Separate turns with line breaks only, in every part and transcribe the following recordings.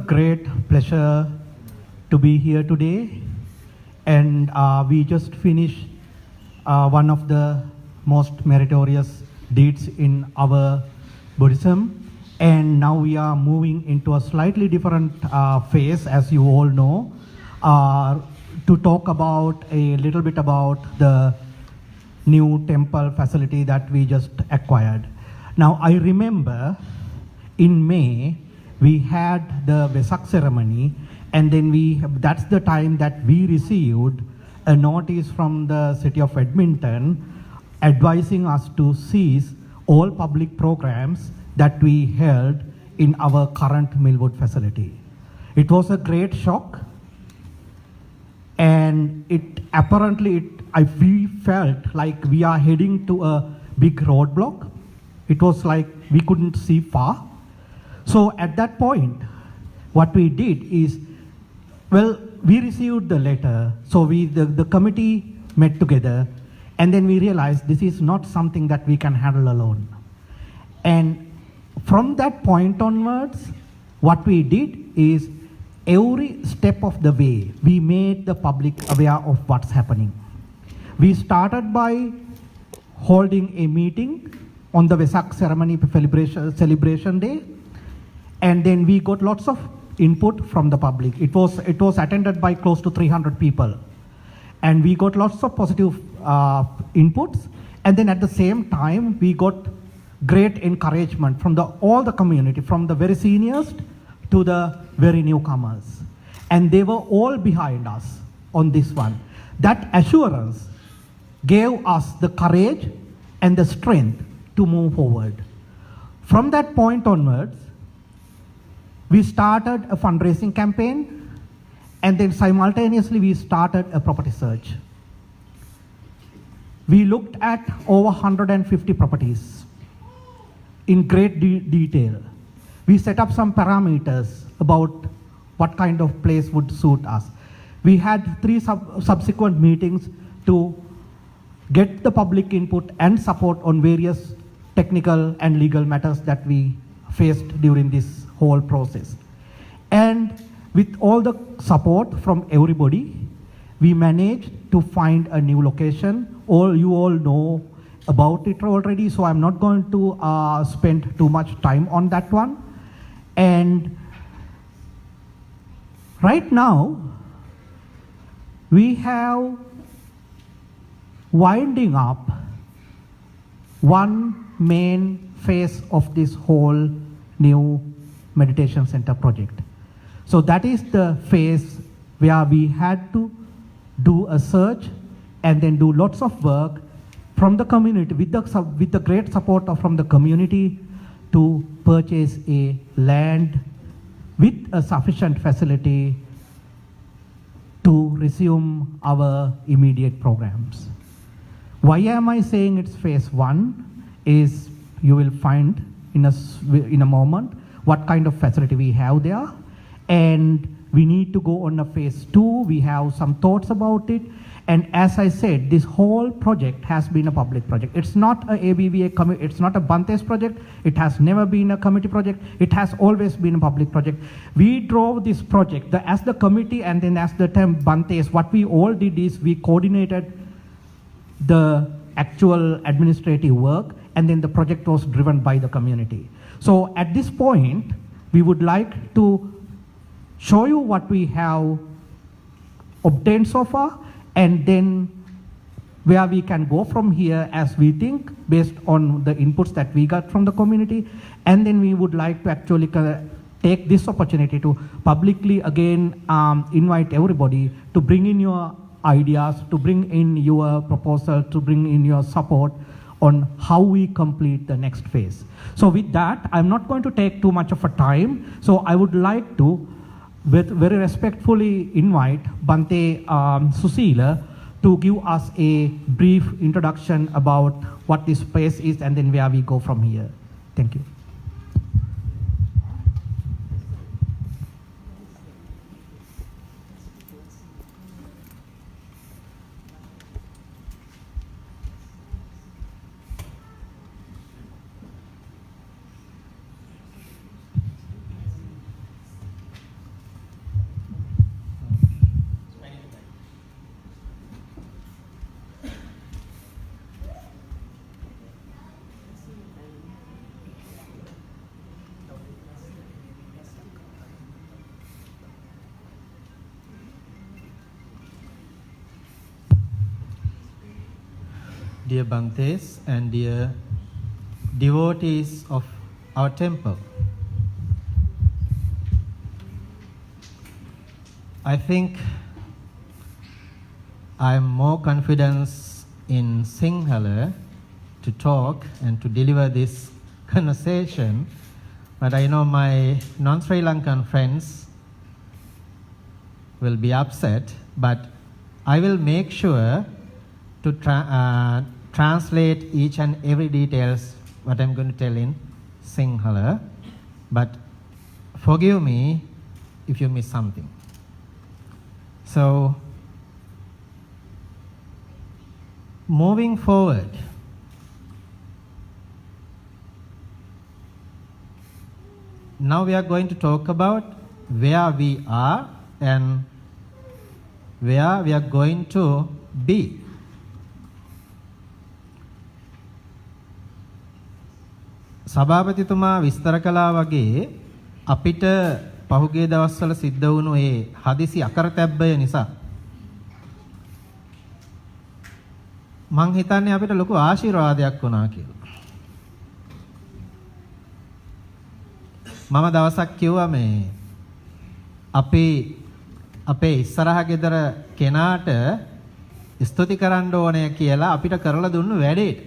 great pleasure to be here today. And we just finished one of the most meritorious deeds in our Buddhism. And now we are moving into a slightly different phase, as you all know, to talk about a little bit about the new temple facility that we just acquired. Now, I remember in May, we had the Vesak ceremony, and then that's the time that we received a notice from the city of Edmonton advising us to cease all public programs that we held in our current Millwood facility. It was a great shock, and we felt like we are heading to a big roadblock. It was like we couldn't see far. So at that point, what we did is, we received the letter, so the committee met together, and then we realized this is not something that we can handle alone. And from that point onwards, what we did is every step of the way, we made the public aware of what's happening. We started by holding a meeting on the Vesak ceremony celebration day, and then we got lots of input from the public. It was attended by close to 300 people, and we got lots of positive inputs. And then at the same time, we got great encouragement from all the community, from the very seniors to the very newcomers, and they were all behind us on this one. That assurance gave us the courage and the strength to move forward. From that point onwards, we started a fundraising campaign, and then simultaneously we started a property search. We looked at over 150 properties in great detail. We set up some parameters about what kind of place would suit us. We had 3 subsequent meetings to get the public input and support on various technical and legal matters that we faced during this whole process. And with all the support from everybody, we managed to find a new location. You all know about it already, so I'm not going to spend too much time on that one. And right now, we have winding up one main phase of this whole new meditation center project. So that is the phase where we had to do a search and then do lots of work from the community, with the great support from the community, to purchase a land with a sufficient facility to resume our immediate programs. Why am I saying it's phase 1 is you will find in a moment what kind of facility we have there, and we need to go on a phase 2. We have some thoughts about it, and as I said, this whole project has been a public project. It's not a ABVA committee, it's not a Bante's project, it has never been a committee project, it has always been a public project. We drove this project as the committee, and then as the term Bante's, what we all did is we coordinated the actual administrative work, and then the project was driven by the community. So at this point, we would like to show you what we have obtained so far, and then where we can go from here as we think based on the inputs that we got from the community. And then we would like to actually take this opportunity to publicly again invite everybody to bring in your ideas, to bring in your proposal, to bring in your support on how we complete the next phase. So with that, I'm not going to take too much of a time. So I would like to very respectfully invite Bante Susila to give us a brief introduction about what this space is and then where we go from here. Thank you.
dear Bhantes and dear devotees of our temple. I think I am more confident in Sinhala to talk and to deliver this conversation, but I know my non-Sri Lankan friends will be upset, but I will make sure to translate each and every details what I'm going to tell in Sinhala, but forgive me if you miss something. So, moving forward, now we are going to talk about where we are and where we are going to be. සභාපතිතුමා විස්තර කළා වගේ අපිට පහුගිය දවස්වල සිද්ධ වුණු ඒ හදිසි අකරතැබ්බය නිසා මං හිතන්නේ අපිට ලොකු ආශිර්වාදයක් වුණා කියලා. මම දවසක් කිව්වා මේ අපි අපේ ඉස්සරහ ගෙදර කෙනාට ස්තුති කරන්න ඕනේ කියලා අපිට කරලා දුන්නු වැඩේට.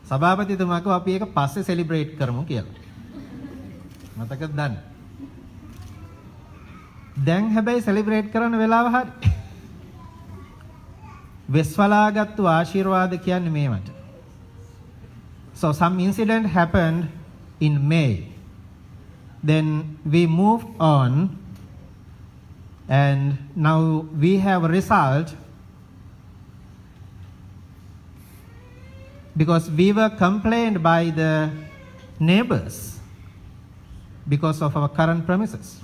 සභාපතිතුමාට අපි ඒක පස්සේ සෙලිබ්‍රේට් කරමු කියලා. මතකද දන්නේ? දැන් හැබැයි සෙලිබ්‍රේට් කරන්න වෙලාව හරි. වෙස්වලාගත්තු ආශිර්වාද කියන්නේ මේවට. So some incident happened in May. Then we moved on and now we have a result because we were complained by the neighbors because of our current premises.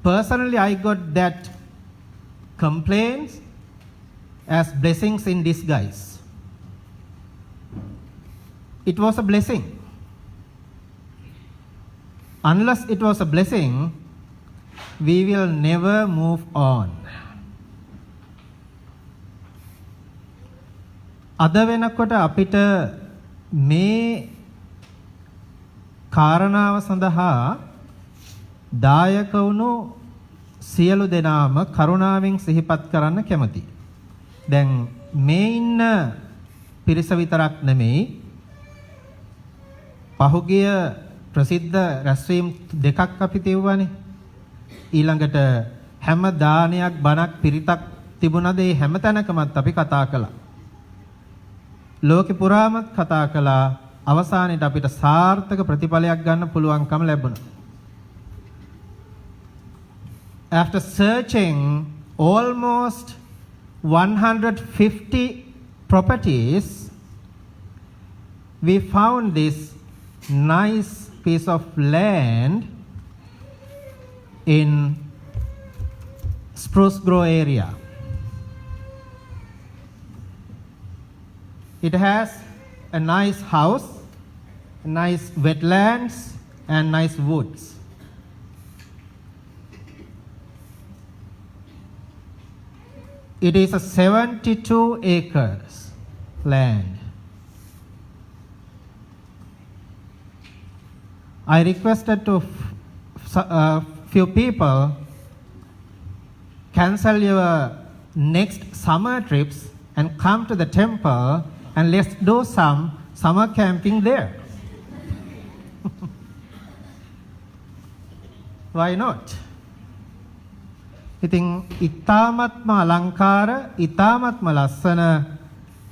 Personally, I got that complaints as blessings in disguise. It was a blessing. Unless it was a blessing, we will never move on. අද වෙනකොට අපිට මේ කාරණාව සඳහා දායක වුණු සියලු දෙනාම කරුණාවෙන් සිහිපත් කරන්න කැමතියි. දැන් මේ ඉන්න පිරිස විතරක් නෙමෙයි පහුගිය ප්‍රසිද්ධ රැස්වීම් දෙකක් අපි තියුවානේ. ඊළඟට හැම දානයක් බණක් පිරිතක් තිබුණද ඒ හැම තැනකමත් අපි කතා කළා. ලෝකෙ පුරාමත් කතා කළා. අවසානයේට අපිට සාර්ථක ප්‍රතිඵලයක් ගන්න පුළුවන්කම ලැබුණා. After searching almost 150 properties, we found this nice piece of land in Spruce Grove area. It has a nice house, nice wetlands, and nice woods. It is a 72 acres land. I requested to few people cancel your next summer trips and come to the temple and let's do some summer camping there. Why not? ඉතින් ඊ타මත්ම අලංකාර ඊ타මත්ම ලස්සන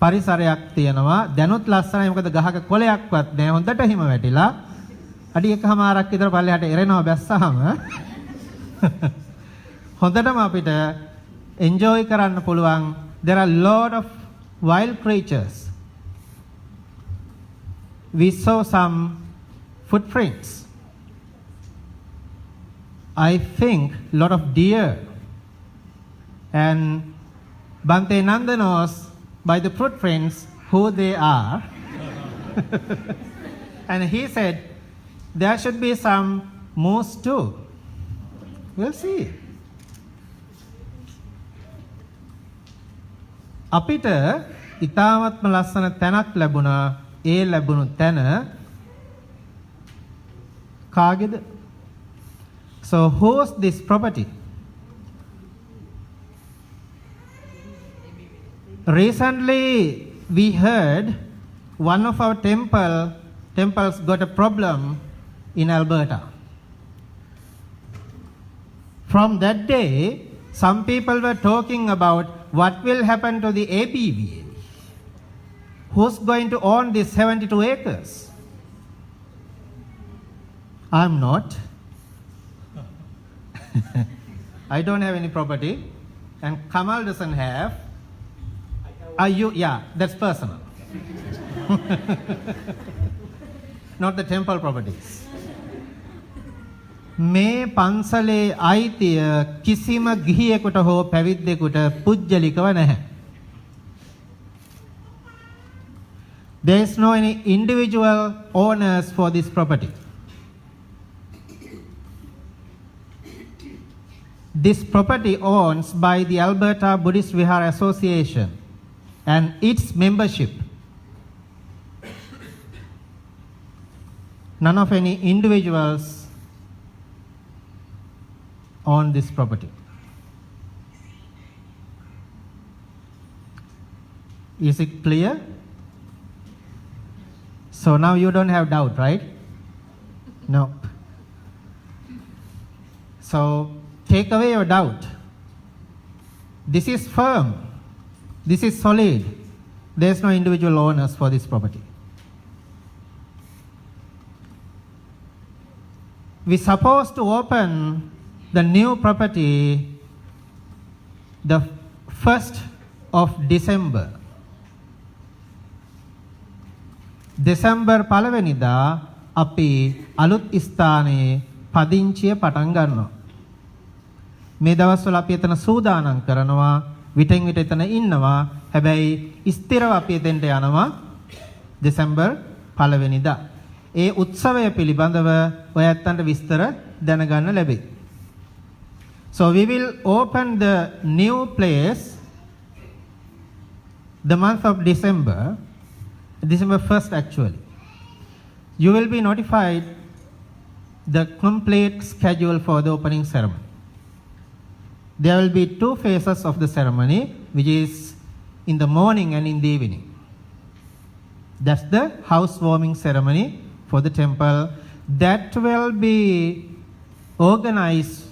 පරිසරයක් තියෙනවා. දැනුත් ලස්සනයි මොකද ගහක කොළයක්වත් නැහැ. හොඳට හිම වැටිලා අඩි එකමාරක් විතර පල්ලෙහාට එරෙනවා බැස්සහම. හොඳටම අපිට enjoy කරන්න පුළුවන්. There are lot of wild creatures. We saw some footprints. I think lot of deer. And Bhante Nanda knows by the footprints who they are. And he said there should be some moose too. We'll see. අපිට ඉතාමත්ම ලස්සන තැනක් ලැබුණා. ඒ ලැබුණු තැන කාගේද? So who's this property? Recently we heard one of our temples got a problem in Alberta. From that day, some people were talking about what will happen to the ABVA. Who's going to own these 72 acres? I'm not. I don't have any property, and Kamal doesn't have. Are you? Yeah, that's personal. Not the temple properties. මේ පන්සලේ අයිතිය කිසිම ගිහියෙකුට හෝ පැවිද්දෙකුට පුජ්‍යලිකව නැහැ. There is no any individual owners for this property. This property owns by the Alberta Buddhist Vihara Association and its membership. None of any individuals own this property. Is it clear? So now you don't have doubt, right? No. So take away your doubt. This is firm. This is solid. There is no individual owners for this property. We're supposed to open the new property the 1st of December. December පළවෙනිදා අපි අලුත් ස්ථානයේ පදිංචිය පටන් ගන්නවා. මේ දවස්වල අපි එතන සූදානම් කරනවා. විටින් විට එතන ඉන්නවා. හැබැයි ස්ථිරව අපි එතෙන්ට යනවා දෙසැම්බර් පළවෙනිදා. ඒ උත්සවය පිළිබඳව ඔයයන්ට විස්තර දැනගන්න ලැබෙයි. So we will open the new place the month of December 1st actually. You will be notified the complete schedule for the opening ceremony. There will be 2 phases of the ceremony, which is in the morning and in the evening. That's the housewarming ceremony for the temple. That will be organized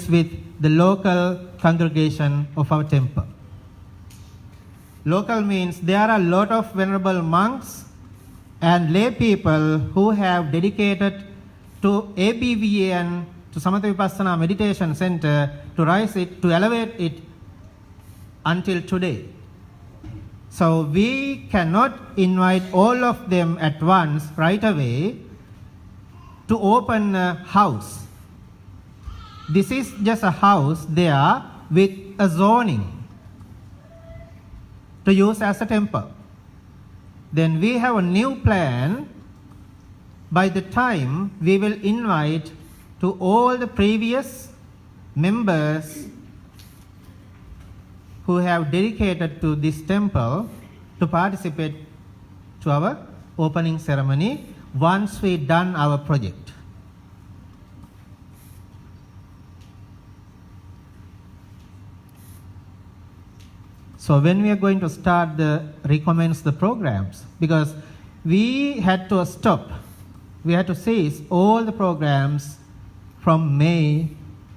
with the local congregation of our temple. Local means there are a lot of venerable monks and lay people who have dedicated to ABVA and to Samatha Vipassana Meditation Center to rise it, to elevate it until today. So we cannot invite all of them at once right away to open a house. This is just a house there with a zoning to use as a temple. Then we have a new plan. By the time we will invite to all the previous members who have dedicated to this temple to participate to our opening ceremony once we done our project. So when we are going to start recommence the programs, because we had to stop, we had to cease all the programs from May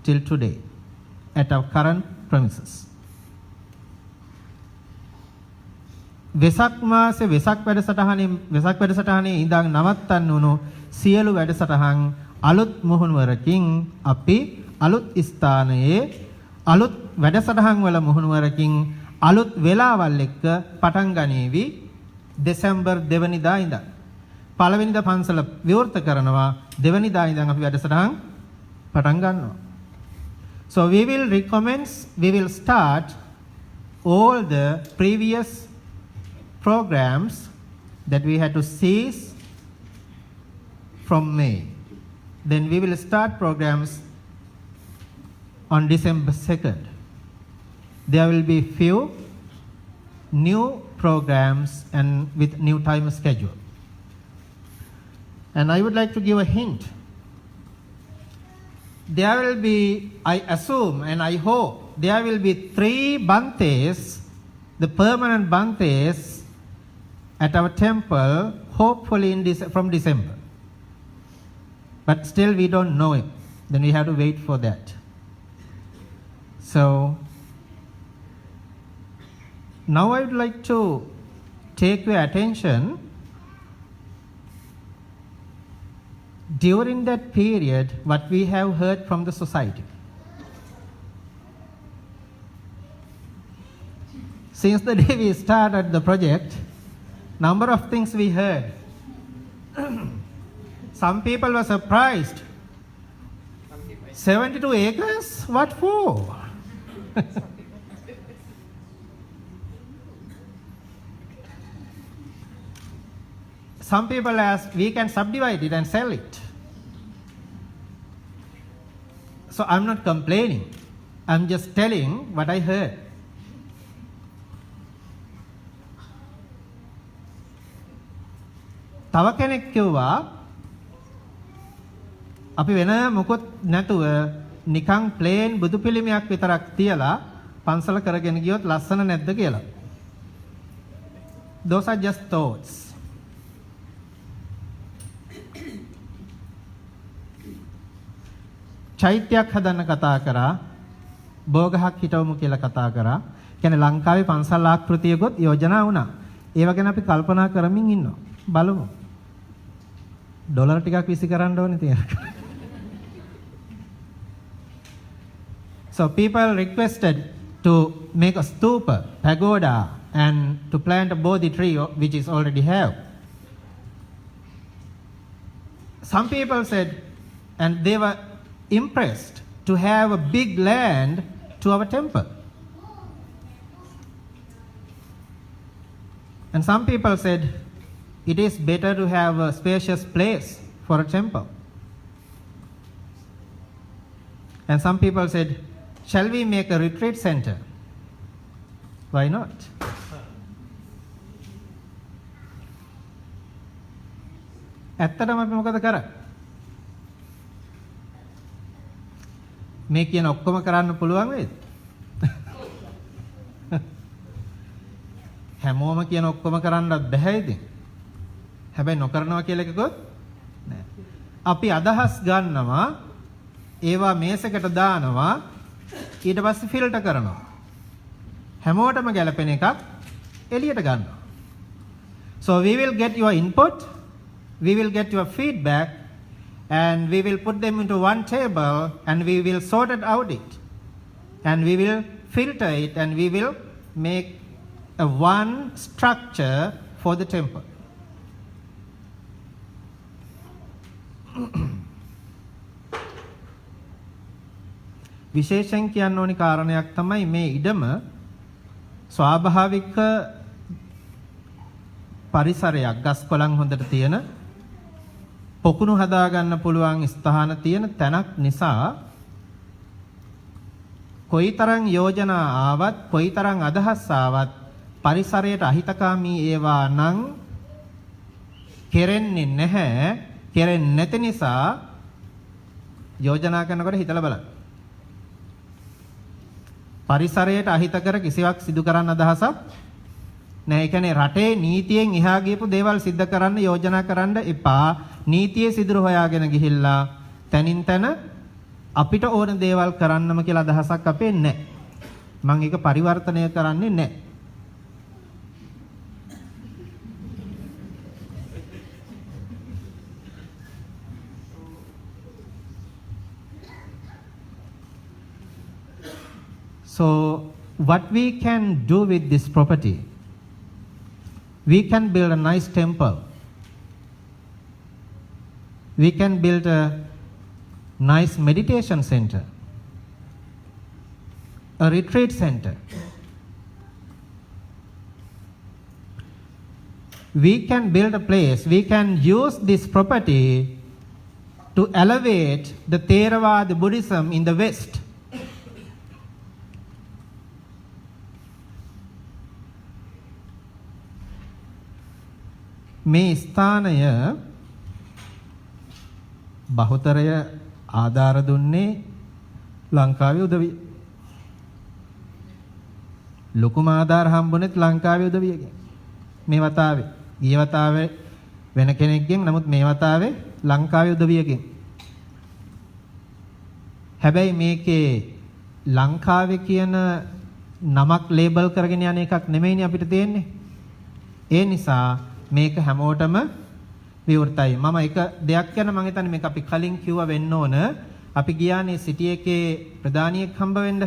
till today at our current premises. Vesak මාසේ වෙසක් වැඩසටහනේ ඉඳන් නවත්තන්න වුණු සියලු වැඩසටහන් අලුත් මුහුණුවරකින් අපි අලුත් ස්ථානයේ අලුත් වැඩසටහන් වල මුහුණුවරකින් අලුත් වෙලාවල් එක්ක පටන් ගනීවි දෙසැම්බර් 2 වෙනිදා ඉඳන්. පළවෙනිදා පන්සල විවෘත කරනවා, දෙවෙනිදා ඉඳන් අපි වැඩසටහන් පටන් ගන්නවා. So we will start all the previous programs that we had to cease from May. Then we will start programs on December 2nd. there will be few new programs and with new time schedule. And I would like to give a hint. There will be, I assume and I hope, there will be 3 Bantes, the permanent Bantes at our temple, hopefully from December. But still we don't know it. Then we have to wait for that. So, now I would like to take your attention. During that period, what we have heard from the society. Since the day we started the project, number of things we heard. Some people were surprised. 72 acres? What for? Some people ask, we can subdivide it and sell it. So I'm not complaining. I'm just telling what I heard. තව කෙනෙක් කිව්වා අපි වෙන මොකොත් නැතුව නිකන් plane බුදු පිළිමයක් විතරක් තියලා පන්සල කරගෙන ගියොත් ලස්සන නැද්ද කියලා. Those are just thoughts. චෛත්‍යයක් හදන්න කතා කරා, බෝගහක් හිටවමු කියලා කතා කරා. කියන්නේ ලංකාවේ පන්සල් ආකෘතියකොත් යෝජනා වුණා. ඒව ගැන අපි කල්පනා කරමින් ඉන්නවා. බලමු. ඩොලර් ටිකක් විසි කරන්න ඕනේ තියෙනවා. So people requested to make a stupa, pagoda, and to plant a bodhi tree, which is already have. Some people said, and they were impressed to have a big land to our temple. And some people said, it is better to have a spacious place for a temple. And some people said, shall we make a retreat center? Why not? ඇත්තටම අපි මොකද කරන්නේ? මේ කියන ඔක්කොම කරන්න පුළුවන් වේද? හැමෝම කියන ඔක්කොම කරන්නත් බෑ ඉතින්. හැබැයි නොකරනවා කියලා එකකුත් නෑ. අපි අදහස් ගන්නවා, ඒවා මේසෙකට දානවා, ඊට පස්සේ ෆිල්ටර් කරනවා. හැමෝටම ගැලපෙන එකක් එළියට ගන්නවා. So we will get your input, we will get your feedback, and we will put them into one table and we will sort it out it. And we will filter it and we will make a one structure for the temple. විශේෂයෙන් කියන්න ඕනි කාරණයක් තමයි මේ ඉඩම ස්වාභාවික පරිසරයක්, ගස් කොළන් හොඳට තියෙන, පොකුණු හදා ගන්න පුළුවන් ස්ථාන තියෙන තැනක් නිසා කොයිතරම් යෝජනා ආවත්, කොයිතරම් අදහස් ආවත් පරිසරයට අහිතකාමී ඒවා නම් කෙරෙන්නේ නැහැ. කෙරෙන්නේ නැති නිසා යෝජනා කරනකොට හිතලා බලන්න. පරිසරයට අහිතකර කිසිවක් සිදු කරන්න අදහසක් නැහැ. ඒ කියන්නේ රටේ නීතියෙන් එහා ගියපු දේවල් සිද්ධ කරන්න යෝජනා කරන්න එපා. නීතියේ සිදුරු හොයාගෙන ගිහිල්ලා තනින් තන අපිට ඕන දේවල් කරන්නම කියලා අදහසක් අපේ නැහැ. මම ඒක පරිවර්තනය කරන්නේ නැහැ. So what we can do with this property, we can build a nice temple. We can build a nice meditation center, a retreat center. We can build a place, we can use this property to elevate the Theravada Buddhism in the West. මේ ස්ථානය බහුතරය ආධාර දුන්නේ ලංකාවේ උදවිය. ලොකුම ආධාර හම්බුනේත් ලංකාවේ උදවියගෙන්. මේ වතාවේ ගිය වතාවේ වෙන කෙනෙක්ගෙන්, නමුත් මේ වතාවේ ලංකාවේ උදවියගෙන්. හැබැයි මේකේ ලංකාවේ කියන නමක් ලේබල් කරගෙන යන එකක් නෙමෙයිනේ අපිට තියෙන්නේ. ඒ නිසා මේක හැමෝටම විවෘතයි. මම එක දෙයක් කියන මම හිතන්නේ මේක අපි කලින් කිව්වා වෙන්න ඕන. අපි ගියානේ සිටි එකේ ප්‍රධානියෙක් හම්බ වෙන්න.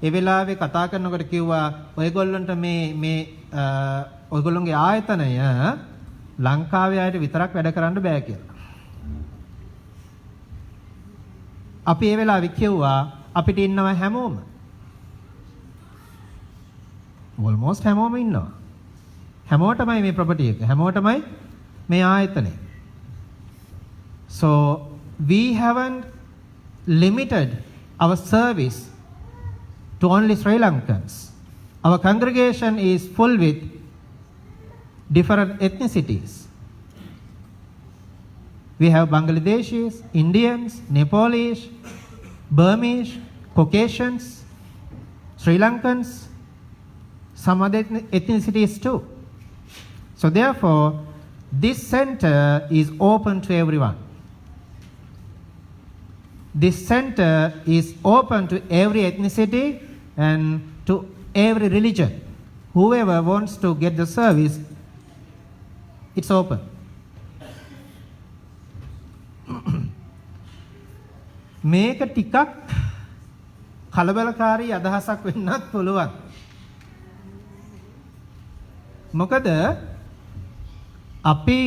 ඒ වෙලාවේ කතා කරනකොට කිව්වා ඔයගොල්ලන්ට මේ ඔයගොල්ලන්ගේ ආයතනය ලංකාවේ අයට විතරක් වැඩ කරන්න බෑ කියලා. අපි ඒ වෙලාවේ කිව්වා අපිට ඉන්නවා හැමෝම. almost හැමෝම ඉන්නවා. හැමෝටමයි මේ ප්‍රොපර්ටි එක. හැමෝටමයි මේ ආයතනය. So we haven't limited our service to only Sri Lankans. Our congregation is full with different ethnicities. We have Bangladeshis, Indians, Nepalese, Burmese, Caucasians, Sri Lankans, some other ethnicities too. So therefore, this center is open to everyone. This center is open to every ethnicity and to every religion. Whoever wants to get the service, it's open. මේක ටිකක් කලබලකාරී අදහසක් වෙන්නත් පුළුවන්. මොකද අපි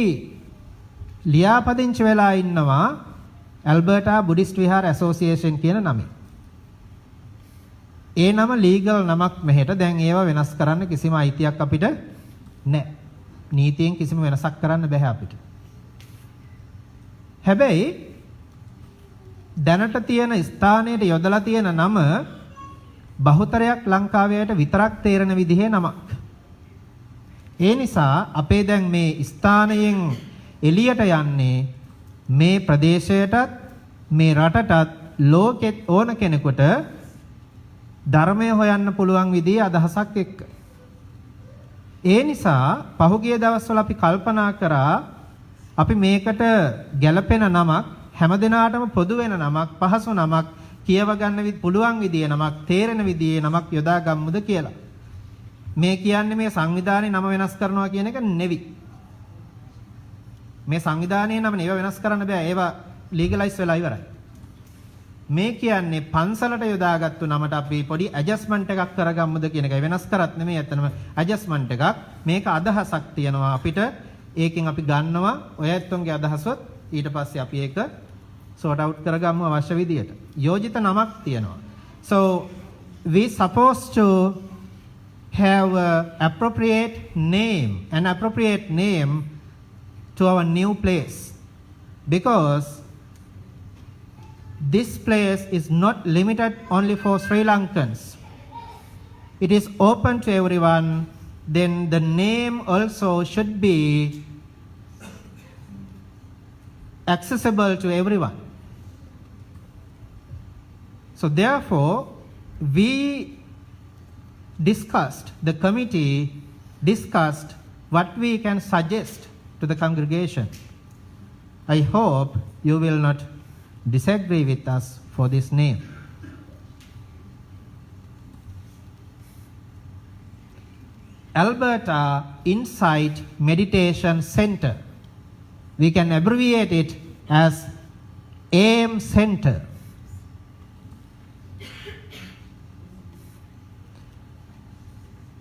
ලියාපදිංචි වෙලා ඉන්නවා ඇල්බර්ටා Buddhist විහාර ඇසෝසියේෂන් කියන නමේ. ඒ නම ලීගල් නමක් මෙහෙට. දැන් ඒවා වෙනස් කරන්න කිසිම අයිතියක් අපිට නැහැ. නීතියෙන් කිසිම වෙනසක් කරන්න බෑ අපිට. හැබැයි දැනට තියෙන ස්ථානයේ යොදලා තියෙන නම බහුතරයක් ලංකාවේට විතරක් තේරෙන විදිහේ නමක්. ඒ නිසා අපේ දැන් මේ ස්ථානයෙන් එළියට යන්නේ මේ ප්‍රදේශයටත් මේ රටටත් ලෝකෙත් ඕන කෙනෙකුට ධර්මය හොයන්න පුළුවන් විදිහේ අදහසක් එක්ක. ඒ නිසා පහුගිය දවස්වල අපි කල්පනා කරා අපි මේකට ගැළපෙන නමක්, හැමදෙනාටම පොදු වෙන නමක්, පහසු නමක්, කියව ගන්න පුළුවන් විදිහේ නමක්, තේරෙන විදිහේ නමක් යොදා ගමුද කියලා. මේ කියන්නේ මේ සංවිධානයේ නම වෙනස් කරනවා කියන එක නෙවෙයි. මේ සංවිධානයේ නම ඒවා වෙනස් කරන්න බෑ. ඒවා ලීගලයිස් වෙලා ඉවරයි. මේ කියන්නේ පන්සලට යොදාගත්තු නමට අපි පොඩි ඇඩ්ජස්ට්මන්ට් එකක් කරගමුද කියන එකයි. වෙනස් කරත් නෙමෙයි, ඇත්තනම ඇඩ්ජස්ට්මන්ට් එකක්. මේක අදහසක් තියනවා අපිට. ඒකෙන් අපි ගන්නවා ඔය ඇත්තොන්ගේ අදහසොත්. ඊට පස්සේ අපි ඒක sort out කරගමු අවශ්‍ය විදියට. යෝජිත නමක් තියනවා. So we supposed to have an appropriate name to our new place, because this place is not limited only for Sri Lankans. It is open to everyone. Then the name also should be accessible to everyone. So therefore, the committee discussed what we can suggest to the congregation. I hope you will not disagree with us for this name. Alberta Insight Meditation Center. We can abbreviate it as AIM Center.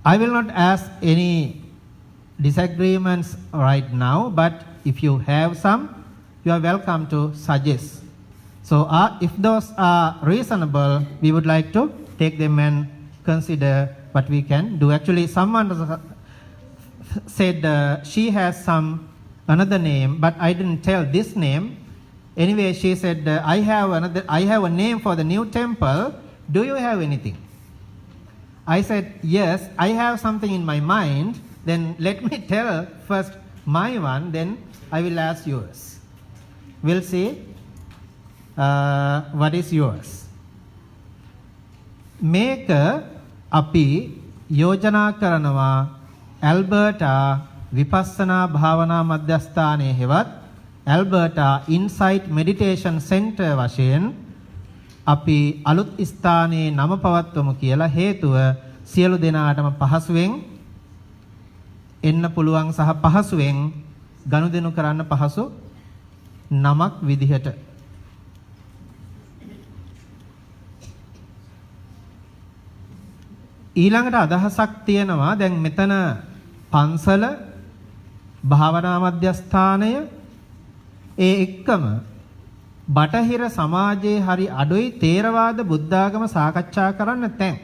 I will not ask any disagreements right now, but if you have some, you are welcome to suggest. So if those are reasonable, we would like to take them and consider what we can do. Actually, someone said she has another name, but I didn't tell this name. Anyway, she said I have a name for the new temple. Do you have anything? I said yes, I have something in my mind. Then let me tell first my one, then I will ask yours. We'll see what is yours. මේක අපි යෝජනා කරනවා ඇල්බර්ටා විපස්සනා භාවනා මධ්‍යස්ථානයේ හෙවත් ඇල්බර්ටා insight meditation centre වශයෙන් අපි අලුත් ස්ථානයේ නම පවත්වමු කියලා. හේතුව සියලු දෙනාටම පහසුවෙන් එන්න පුළුවන් සහ පහසුවෙන් ගනුදෙනු කරන්න පහසු නමක් විදිහට. ඊළඟට අදහසක් තියෙනවා දැන් මෙතන පන්සල භාවනා මධ්‍යස්ථානය ඒ එක්කම බටහිර සමාජයේ හරි අඩුයි තේරවාද බුද්ධාගම සාකච්ඡා කරන්න තැන්.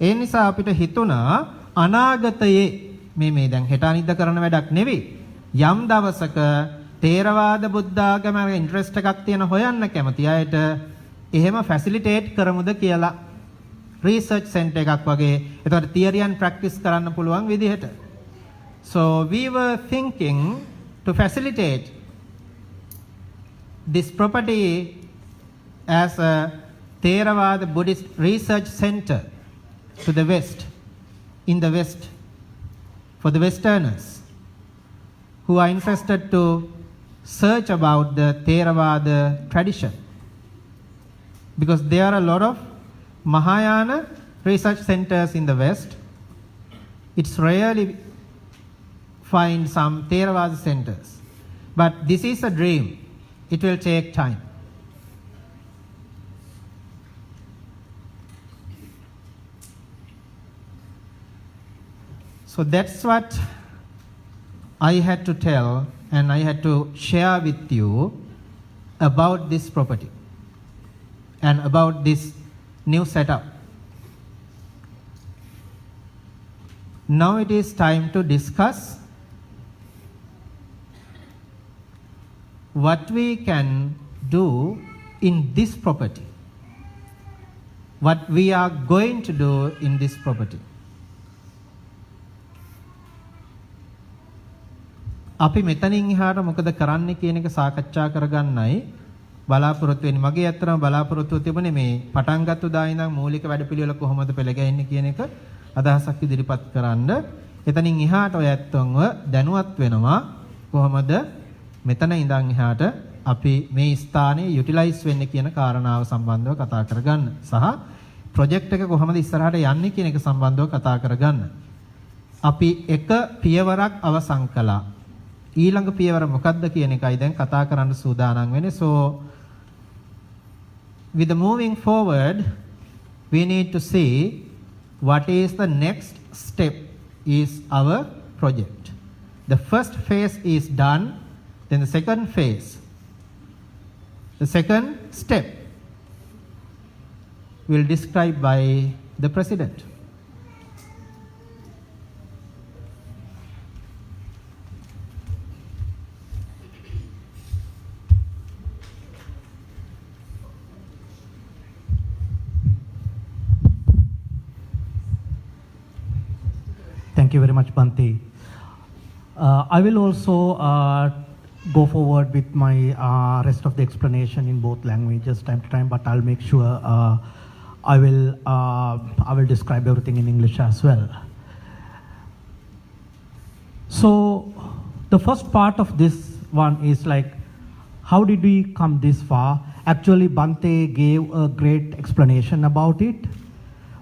ඒ නිසා අපිට හිතුණා අනාගතයේ මේ දැන් හෙට අනිද්දා කරන වැඩක් නෙවෙයි. යම් දවසක තේරවාද බුද්ධාගම ඉන්ට්‍රෙස්ට් එකක් තියෙන හොයන්න කැමති අයට එහෙම ෆැසිලිටේට් කරමුද කියලා රිසර්ච් සෙන්ටර් එකක් වගේ. ඒතකොට තියරි and ප්‍රැක්ටිස් කරන්න පුළුවන් විදිහට. So we were thinking to facilitate this property as a Theravada Buddhist research center to the West, in the West, for the Westerners who are interested to search about the Theravada tradition. Because there are a lot of Mahayana research centers in the West. It's rarely find some Theravada centers. But this is a dream. It will take time. So that's what I had to tell and I had to share with you about this property and about this new setup. Now it is time to discuss what we can do in this property. What we are going to do in this property. අපි මෙතනින් එහාට මොකද කරන්න කියන එක සාකච්ඡා කරගන්නයි බලාපොරොත්තු වෙන්නේ. මගේ අතරම බලාපොරොත්තුව තිබුණේ මේ පටන් ගත්ත දා ඉඳන් මූලික වැඩපිළිවෙල කොහොමද පෙළගැහෙන්නේ කියන එක අදහසක් ඉදිරිපත් කරන්න. එතනින් එහාට ඔය ඇත්තන්ව දැනුවත් වෙනවා කොහොමද මෙතන ඉඳන් එහාට අපි මේ ස්ථානයේ යුටිලයිස් වෙන්නේ කියන කාරණාව සම්බන්ධව කතා කරගන්න සහ ප්‍රොජෙක්ට් එක කොහොමද ඉස්සරහට යන්නේ කියන එක සම්බන්ධව කතා කරගන්න. අපි එක පියවරක් අවසන් කළා. ඊළඟ පියවර මොකක්ද කියන එකයි දැන් කතා කරන්න සූදානම් වෙන්නේ. So with the moving forward we need to see what is the next step is our project. The first phase is done, then the second phase, the second step will described by the president.
Thank you very much, Bhante. I will also go forward with my rest of the explanation in both languages time to time, but I'll make sure I will describe everything in English as well. So the first part of this one is like, how did we come this far? Actually, Bhante gave a great explanation about it,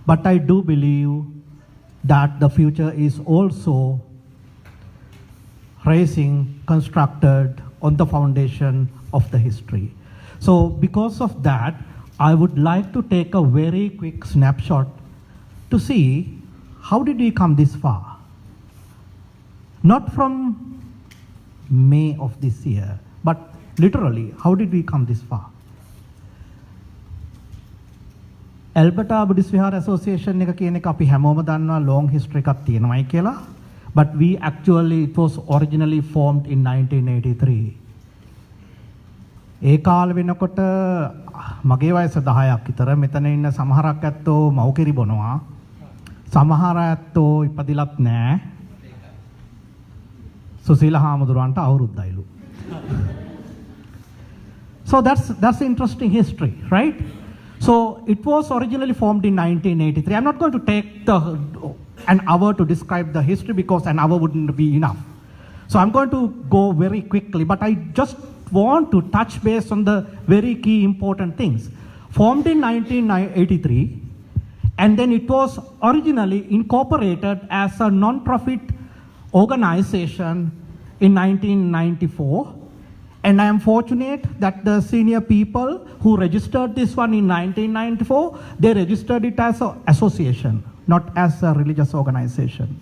but I do believe that the future is also raising, constructed on the foundation of the history. So because of that, I would like to take a very quick snapshot to see how did we come this far. Not from May of this year, but literally, how did we come this far? Alberta Buddhist Vihara Association එක කියන එක අපි හැමෝම දන්නවා long history එකක් තියෙනවායි කියලා. But we actually, it was originally formed in 1983. ඒ කාල වෙනකොට මගේ වයස 10ක් විතර. මෙතන ඉන්න සමහරක් ඇත්තෝ මව්කිරි බොනවා. සමහර ඇත්තෝ ඉපදිලත් නැහැ. Susila Hamaduranta Aurudailu. So that's interesting history, right? So it was originally formed in 1983. I'm not going to take an hour to describe the history because an hour wouldn't be enough. So I'm going to go very quickly, but I just want to touch base on the very key important things. Formed in 1983, and then it was originally incorporated as a non-profit organization in 1994. And I am fortunate that the senior people who registered this one in 1994, they registered it as an association, not as a religious organization.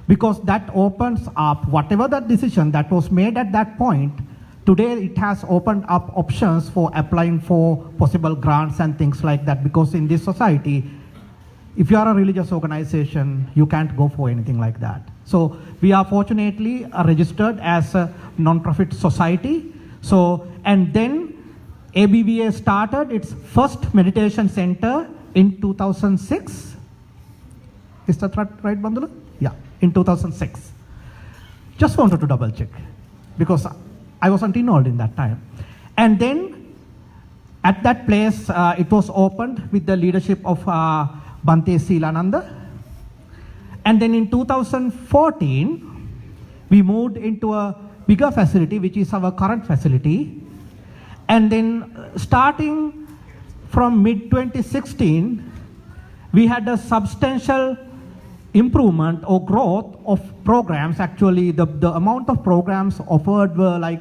Because that opens up whatever the decision that was made at that point, today it has opened up options for applying for possible grants and things like that. Because in this society, if you are a religious organization, you can't go for anything like that. So we are fortunately registered as a non-profit society. So, and then ABVA started its first meditation center in 2006. Is that right, Bandula? Yeah, in 2006. Just wanted to double check because I wasn't involved in that time. And then at that place, it was opened with the leadership of Bhante Silananda. And then in 2014, we moved into a bigger facility, which is our current facility. And then starting from mid-2016, we had a substantial improvement or growth of programs. Actually, the amount of programs offered were like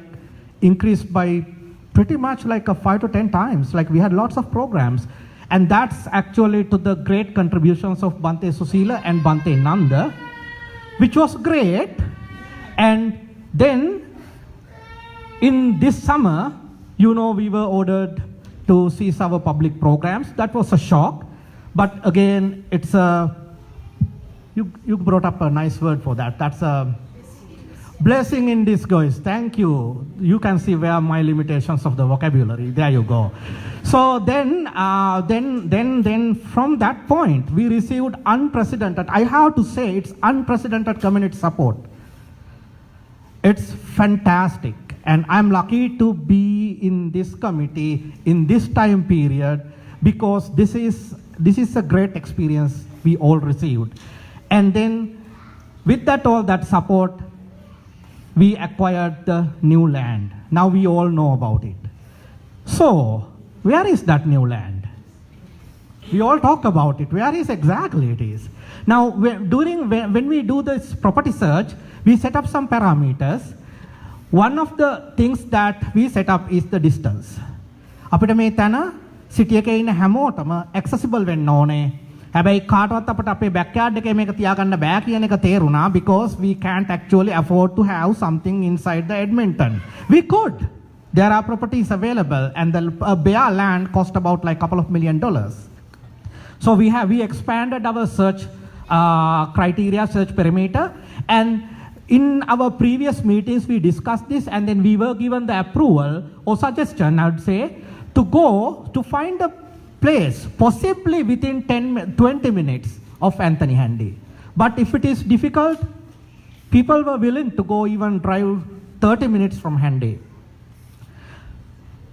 increased by pretty much like 5 to 10 times. Like we had lots of programs. And that's actually to the great contributions of Bhante Susila and Bhante Nanda, which was great. And then in this summer, we were ordered to cease our public programs. That was a shock. But again, it's you brought up a nice word for that. That's a blessing in disguise. Thank you. You can see where my limitations of the vocabulary. There you go. So then from that point, we received unprecedented, I have to say, it's unprecedented community support. It's fantastic. And I'm lucky to be in this committee in this time period because this is a great experience we all received. And then with all that support, we acquired the new land. Now we all know about it. So, where is that new land? We all talk about it. Where is exactly it is? Now, when we do this property search, we set up some parameters. One of the things that we set up is the distance. අපිට මේ තැන සිටි එකේ ඉන්න හැමෝටම accessible වෙන්න ඕනේ. හැබැයි කාටවත් අපිට අපේ backyard එකේ මේක තියාගන්න බෑ කියන එක තේරුණා because we can't actually afford to have something inside the Edmonton. We could. There are properties available and the bare land cost about like $2 million. So we expanded our search criteria, search perimeter, and in our previous meetings we discussed this and then we were given the approval or suggestion, I would say, to go to find a place possibly within 20 minutes of Anthony Handy. But if it is difficult, people were willing to go even drive 30 minutes from Handy.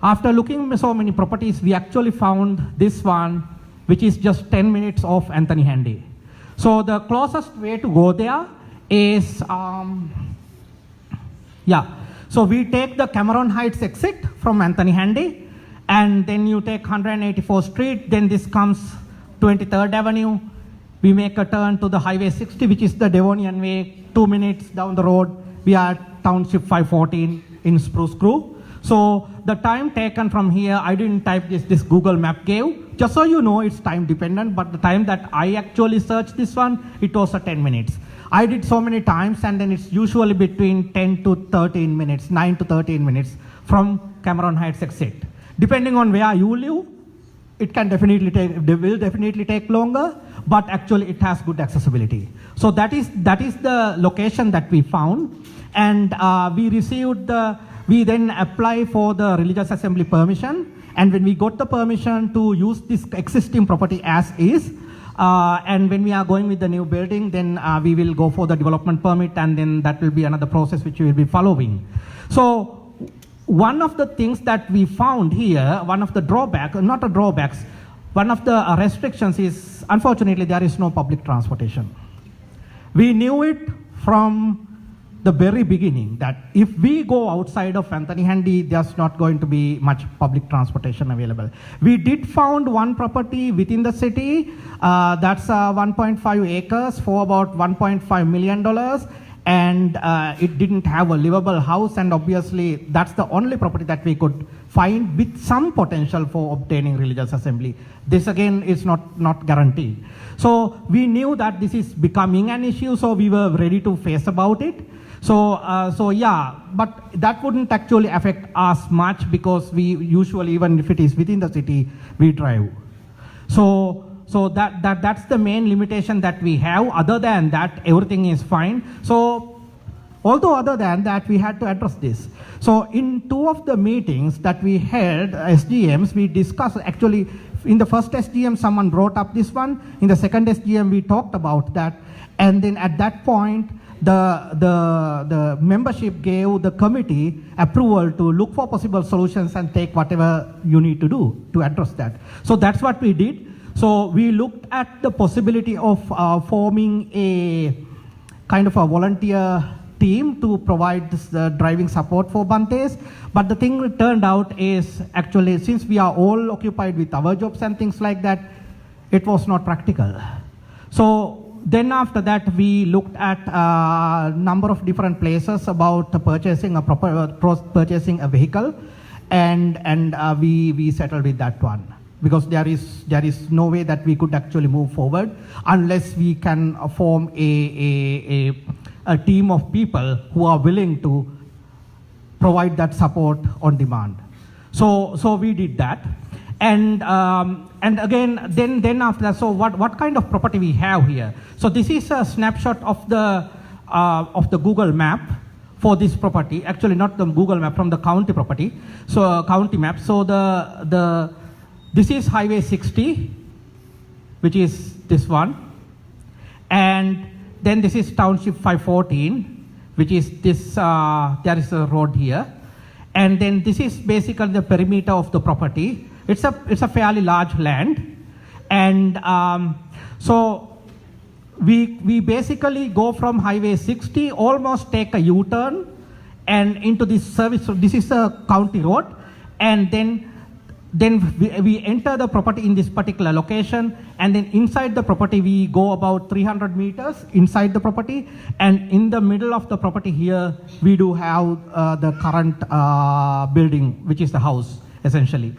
After looking at so many properties, we actually found this one, which is just 10 minutes off Anthony Handy. So the closest way to go there is, so we take the Cameron Heights exit from Anthony Handy, and then you take 184th Street, then this comes 23rd Avenue. We make a turn to the Highway 60, which is the Devonian Way, 2 minutes down the road. We are at Township 514 in Spruce Grove. So the time taken from here, I didn't type this Google map gave. Just so you know, it's time dependent, but the time that I actually searched this one, it was 10 minutes. I did so many times and then it's usually between 10 to 13 minutes, 9 to 13 minutes from Cameron Heights exit. Depending on where you live, it will definitely take longer, but actually it has good accessibility. So that is the location that we found, and we then apply for the religious assembly permission, and when we got the permission to use this existing property as is, And when we are going with the new building, then we will go for the development permit, and then that will be another process which we will be following. So one of the things that we found here, one of the drawbacks, not a drawbacks, one of the restrictions is, unfortunately, there is no public transportation. We knew it from the very beginning that if we go outside of Anthony Handy, there's not going to be much public transportation available. We did found one property within the city, that's 1.5 acres for about $1.5 million, and it didn't have a livable house, and obviously that's the only property that we could find with some potential for obtaining religious assembly. This again is not guaranteed. So we knew that this is becoming an issue, so we were ready to face about it. So yeah, but that wouldn't actually affect us much because we usually, even if it is within the city, we drive. So that's the main limitation that we have. Other than that, everything is fine. So although other than that, we had to address this. So in two of the meetings that we held, SGMs, we discussed, actually in the first SGM, someone brought up this one. In the second SGM, we talked about that. And then at that point, the membership gave the committee approval to look for possible solutions and take whatever you need to do to address that. So that's what we did. So we looked at the possibility of forming a kind of a volunteer team to provide this, driving support for Bantes. But the thing that turned out is actually, since we are all occupied with our jobs and things like that, it was not practical. So then after that, we looked at a number of different places about purchasing a vehicle, and we settled with that one. Because there is no way that we could actually move forward unless we can form a team of people who are willing to provide that support on demand. So we did that. And again, then after that, so what kind of property we have here? So this is a snapshot of the Google map for this property. Actually, not the Google map, from the county property. So county map. So this is Highway 60, which is this one, and then this is Township 514, which is this. There is a road here, and then this is basically the perimeter of the property. It's a fairly large land, and so we basically go from Highway 60, almost take a U-turn, and into this service. So this is a county road, and then we enter the property in this particular location, and then inside the property we go about 300 meters inside the property, and in the middle of the property here we do have the current building, which is the house essentially.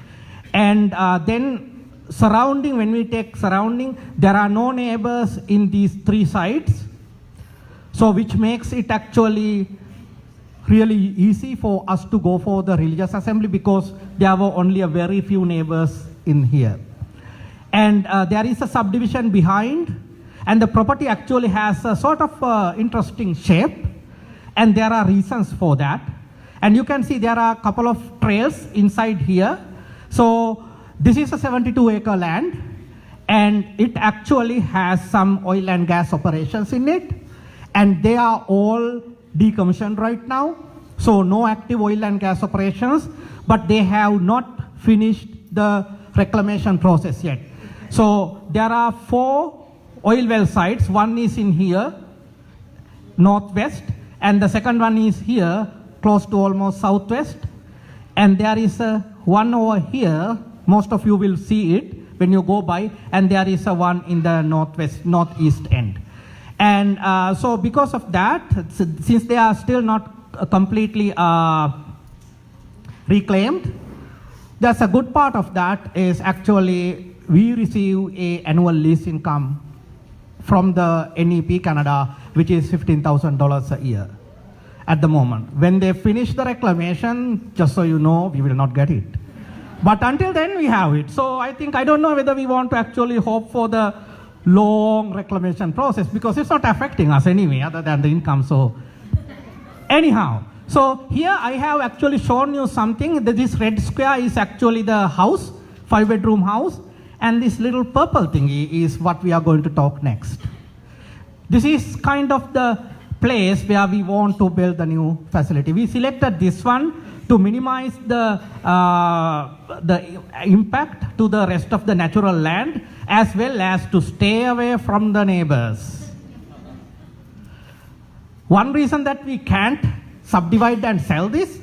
And then surrounding, when we take surrounding, there are no neighbors in these three sides, so which makes it actually really easy for us to go for the religious assembly because there were only a very few neighbors in here. And there is a subdivision behind, and the property actually has a sort of interesting shape, and there are reasons for that. And you can see there are a couple of trails inside here. So this is a 72-acre land, and it actually has some oil and gas operations in it, and they are all decommissioned right now, so no active oil and gas operations, but they have not finished the reclamation process yet. So there are 4 oil well sites. One is in here, northwest, and the second one is here, close to almost southwest, and there is one over here. Most of you will see it when you go by, and there is a one in the northeast end. And so because of that, since they are still not completely reclaimed, that's a good part of that is actually we receive a annual lease income from the NEP Canada, which is $15,000 a year at the moment. When they finish the reclamation, just so you know, we will not get it. But until then, we have it. So I don't know whether we want to actually hope for the long reclamation process because it's not affecting us anyway other than the income. So anyhow, so here I have actually shown you something. This red square is actually the house, 5-bedroom house, And this little purple thingy is what we are going to talk next. This is kind of the place where we want to build the new facility. We selected this one to minimize the impact to the rest of the natural land, as well as to stay away from the neighbors. One reason that we can't subdivide and sell this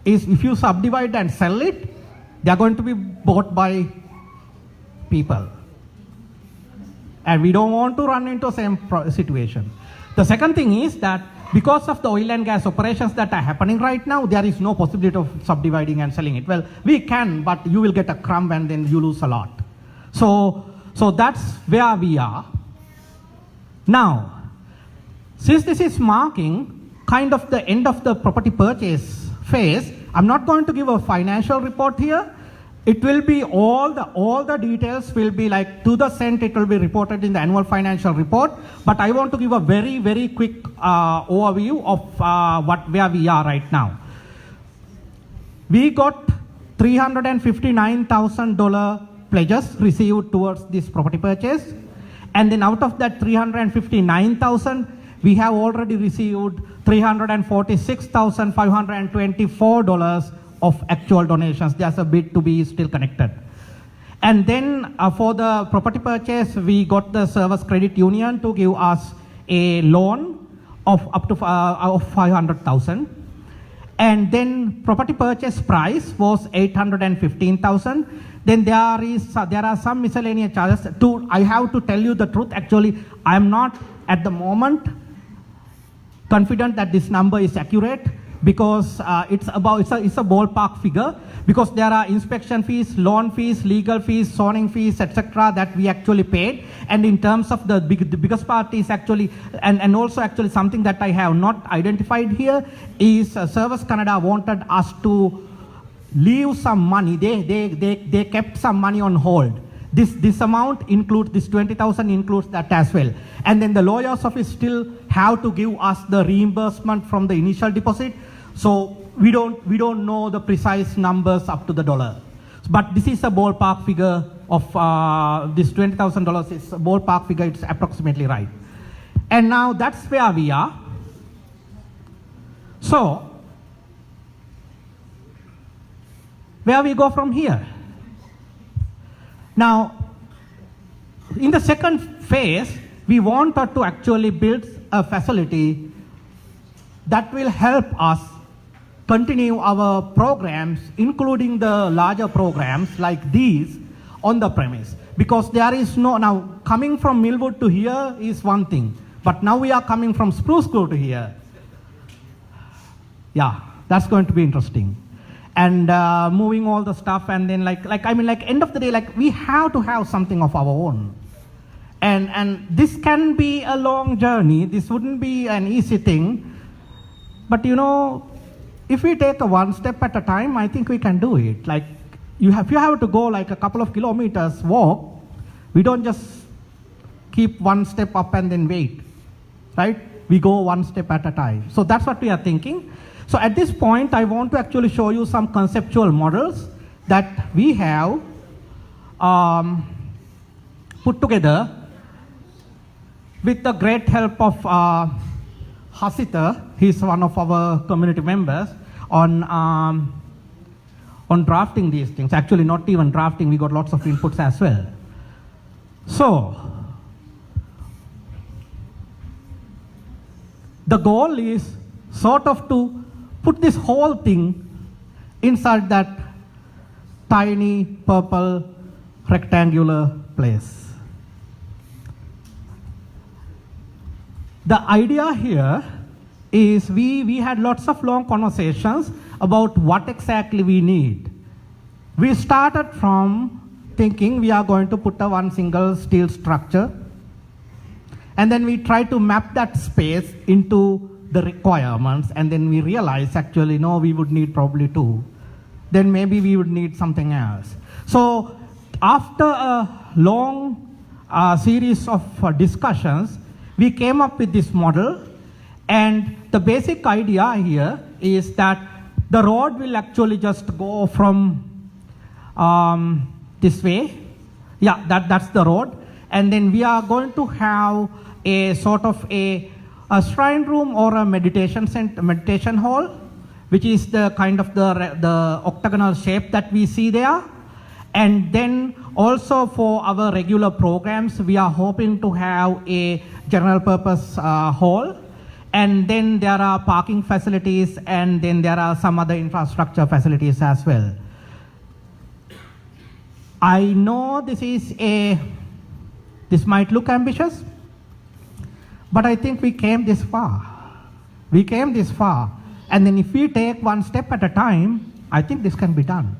is if you subdivide and sell it, they are going to be bought by people. And we don't want to run into the same situation. The second thing is that because of the oil and gas operations that are happening right now, there is no possibility of subdividing and selling it. Well, we can, but you will get a crumb and then you lose a lot. So that's where we are. Now, since this is marking kind of the end of the property purchase phase, I'm not going to give a financial report here. It will be all the details will be like to the cent, it will be reported in the annual financial report. But I want to give a very, very quick overview of where we are right now. We got $359,000 pledges received towards this property purchase. And then out of that $359,000, we have already received $346,524 of actual donations. There's a bit to be still connected. And then for the property purchase, we got the Service Credit Union to give us a loan of up to $500,000. And then property purchase price was $815,000. Then there are some miscellaneous charges. I have to tell you the truth. Actually, I am not at the moment confident that this number is accurate, because it's a ballpark figure, because there are inspection fees, loan fees, legal fees, zoning fees, etc. that we actually paid. And in terms of the biggest part is actually, and also actually something that I have not identified here is Service Canada wanted us to leave some money. They kept some money on hold. This amount includes, this 20,000 includes that as well. And then the lawyer's office still have to give us the reimbursement from the initial deposit. So we don't know the precise numbers up to the dollar. But this is a ballpark figure of this $20,000 is a ballpark figure, it's approximately right. And now that's where we are. So, where we go from here? Now, in the second phase, we wanted to actually build a facility that will help us continue our programs, including the larger programs like these on the premise. Because there is now coming from Millwood to here is one thing, but now we are coming from Spruce Grove to here. Yeah, that's going to be interesting. And moving all the stuff, and then end of the day, we have to have something of our own. And this can be a long journey. This wouldn't be an easy thing. But if we take one step at a time, I think we can do it. If you have to go a couple of kilometers walk, we don't just keep one step up and then wait, right? We go one step at a time. So that's what we are thinking. So at this point, I want to actually show you some conceptual models that we have put together with the great help of Hasita. He's one of our community members on drafting these things. Actually, not even drafting, we got lots of inputs as well. So, the goal is sort of to put this whole thing inside that tiny purple rectangular place. The idea here is we had lots of long conversations about what exactly we need. We started from thinking we are going to put a one single steel structure, and then we try to map that space into the requirements, and then we realize actually no, we would need probably two. Then maybe we would need something else. So after a long series of discussions, we came up with this model, and the basic idea here is that the road will actually just go from this way, Yeah, that's the road. And then we are going to have a sort of a shrine room or a meditation hall, which is the kind of the octagonal shape that we see there. And then also for our regular programs, we are hoping to have a general purpose hall. And then there are parking facilities, and then there are some other infrastructure facilities as well. I know this might look ambitious, but I think we came this far. We came this far. And then if we take one step at a time, I think this can be done.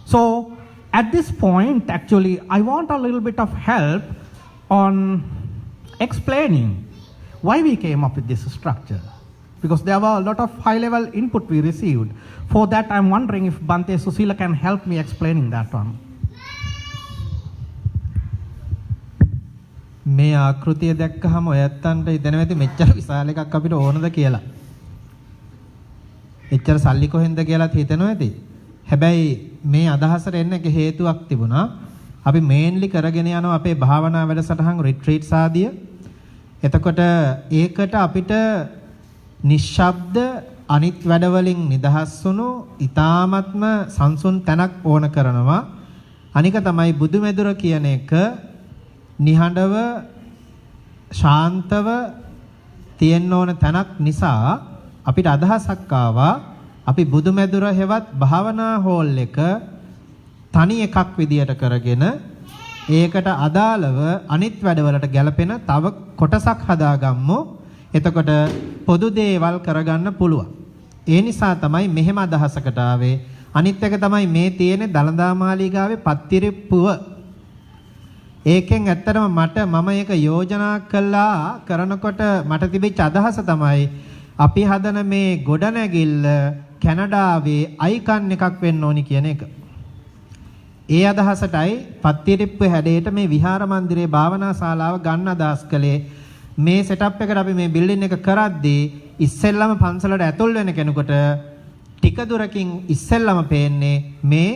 So at this point, actually, I want a little bit of help on explaining why we came up with this structure. Because there were a lot of high-level input we received. For that, I'm wondering if Bante Susila can help me explaining that one.
මේ ආකෘතිය දැක්කහම ඔයත්තන්ට හිතෙනවා ඇති මෙච්චර විශාල එකක් අපිට ඕනද කියලා. එච්චර සල්ලි කොහෙන්ද කියලාත් හිතෙනවා ඇති. හැබැයි මේ අදහසට එන්න එක හේතුවක් තිබුණා. අපි මේන්ලි කරගෙන යනවා අපේ භාවනා වැඩසටහන් රිට්‍රීට්ස් ආදිය. එතකොට ඒකට අපිට නිශ්ශබ්ද අනිත් වැඩවලින් නිදහස් වුණු ඊ타ත්ම සංසුන් තැනක් ඕන කරනවා. අනික තමයි බුදුමෙදුර කියන එක නිහඬව ශාන්තව තියෙන්න ඕන තැනක් නිසා අපිට අදහසක් ආවා අපි බුදුමෙදුර හෙවත් භාවනා හෝල් එක තනි එකක් විදියට කරගෙන ඒකට අදාළව අනිත් වැඩවලට ගැලපෙන තව කොටසක් හදාගම්මු. එතකොට පොදු දේවල් කරගන්න පුළුවන්. ඒ නිසා තමයි මෙහෙම අදහසකට ආවේ. අනිත් එක තමයි මේ තියෙන දලදා මාලිගාවේ පත්තිරිප්පුව. ඒකෙන් ඇත්තටම මම ඒක යෝජනා කළා කරනකොට මට තිබිච්ච අදහස තමයි අපි හදන මේ ගොඩනැගිල්ල කැනඩාවේ අයිකන් එකක් වෙන්න ඕනි කියන එක. ඒ අදහසටයි පත්තිරිප්පු හැඩයට මේ විහාර මන්දිරයේ භාවනා ශාලාව ගන්න අදහස් කළේ. මේ සෙටප් එකට අපි මේ බිල්ඩින් එක කරද්දී ඉස්සෙල්ලම පන්සලට ඇතුල් වෙන කෙනෙකුට ටික දුරකින් ඉස්සෙල්ලම පේන්නේ මේ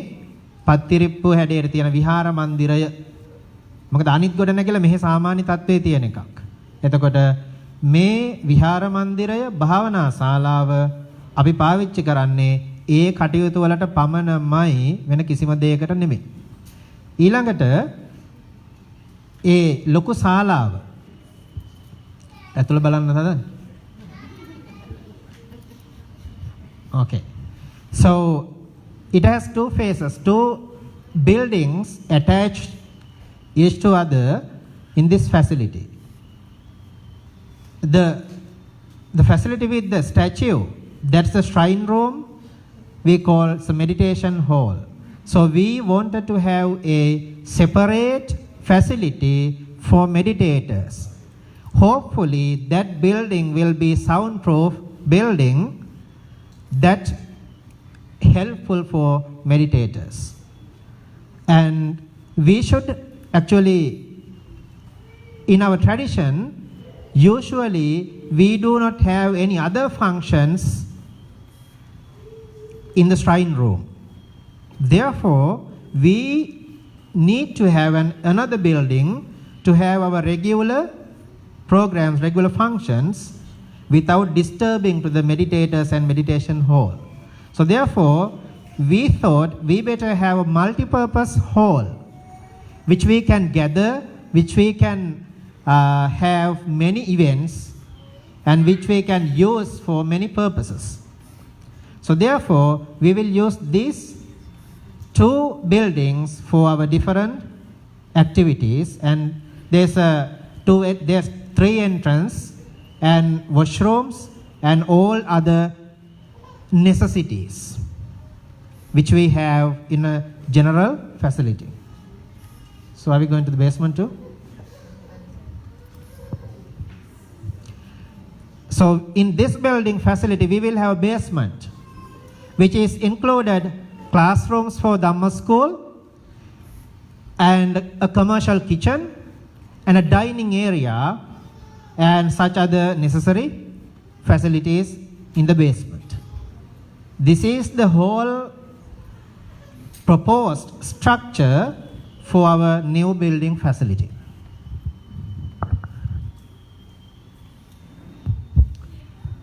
පත්තිරිප්පු හැඩයට තියෙන විහාර මන්දිරය. මොකද අනිත් ගොඩනැගිල්ල මෙහි සාමාන්‍ය තත්ත්වයේ තියෙන එකක්. එතකොට මේ විහාර මන්දිරය භාවනා ශාලාව අපි පාවිච්චි කරන්නේ ඒ කටයුතු වලට පමණමයි වෙන කිසිම දෙයකට නෙමෙයි. ඊළඟට ඒ ලොකු ශාලාව ඇතුළ බලන්න හදන්නේ. Okay. So it has two phases, two buildings attached each to other in this facility. The facility with the statue, that's the shrine room, we call the meditation hall. So we wanted to have a separate facility for meditators. Hopefully that building will be soundproof building that helpful for meditators. And we should actually, in our tradition, usually we do not have any other functions in the shrine room. Therefore, we need to have another building to have our regular programs, regular functions without disturbing to the meditators and meditation hall. So therefore, we thought we better have a multi-purpose hall which we can gather, which we can have many events and which we can use for many purposes. So therefore, we will use these two buildings for our different activities, and there's three entrances and washrooms and all other necessities which we have in a general facility. So are we going to the basement too? So in this building facility, we will have a basement, which is included classrooms for Dhamma school and a commercial kitchen and a dining area and such other necessary facilities in the basement. This is the whole proposed structure for our new building facility.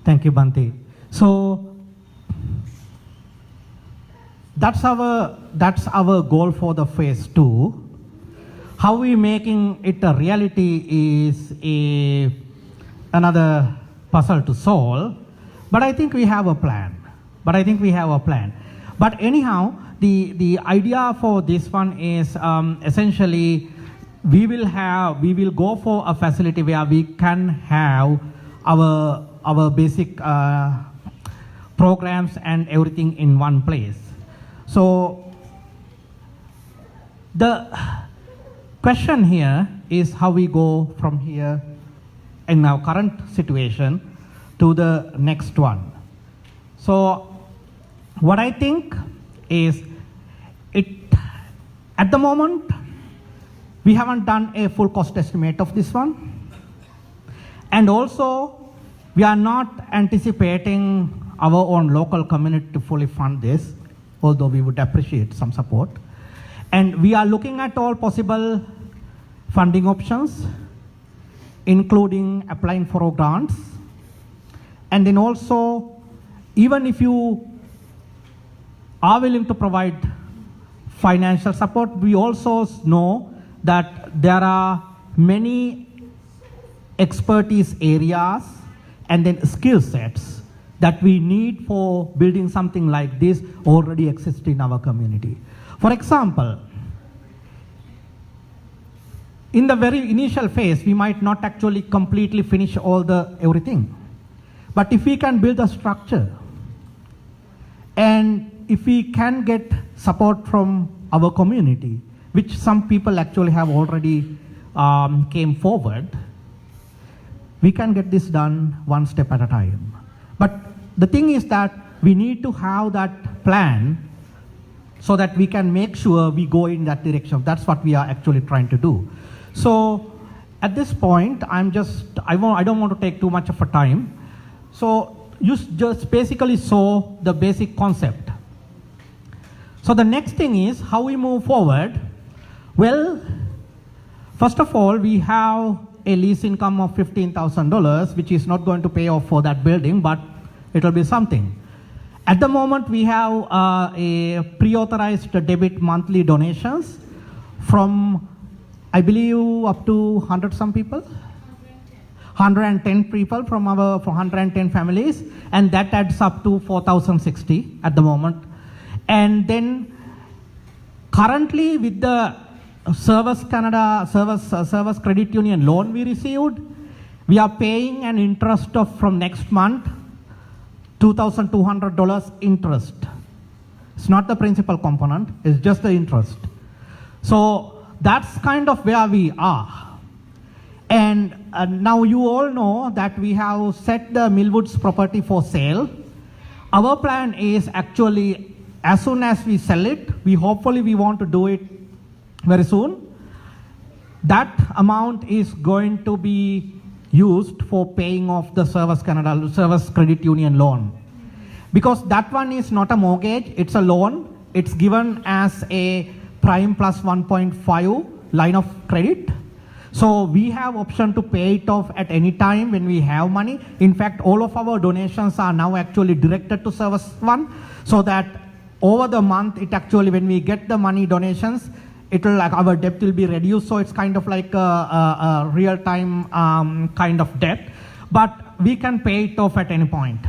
Thank you, Bhante. So that's our goal for the phase 2. How we making it a reality is another puzzle to solve. But I think we have a plan. But anyhow, the idea for this one is essentially we will go for a facility where we can have our basic programs and everything in one place. So the question here is how we go from here in our current situation to the next one. So what I think is at the moment we haven't done a full cost estimate of this one, and also we are not anticipating our own local community to fully fund this, although we would appreciate some support. And we are looking at all possible funding options, including applying for grants. And then also, even if you are willing to provide financial support, we also know that there are many expertise areas and then skill sets that we need for building something like this already exist in our community. For example, in the very initial phase, we might not actually completely finish everything. But if we can build a structure, and if we can get support from our community, which some people actually have already came forward, we can get this done one step at a time. But the thing is that we need to have that plan so that we can make sure we go in that direction. That's what we are actually trying to do. So at this point, I don't want to take too much of a time. So you just basically saw the basic concept. So the next thing is how we move forward. Well, first of all, we have a lease income of $15,000, which is not going to pay off for that building, but it will be something. At the moment, we have a pre-authorized debit monthly donations from, I believe, up to 100 some people? 110 people from our 110 families, and that adds up to 4,060 at the moment. And then currently with the Service Credit Union loan we received, we are paying an interest of from next month $2,200 interest. It's not the principal component, it's just the interest. So that's kind of where we are. And now you all know that we have set the Millwoods property for sale. Our plan is actually, as soon as we sell it, we want to do it very soon. That amount is going to be used for paying off the Service Credit Union loan. Because that one is not a mortgage, it's a loan. It's given as a prime plus 1.5 line of credit. So we have option to pay it off at any time when we have money. In fact, all of our donations are now actually directed to Service One, so that over the month, it actually, when we get the money donations, it will, like, our debt will be reduced. So it's kind of like a real-time kind of debt, but we can pay it off at any point.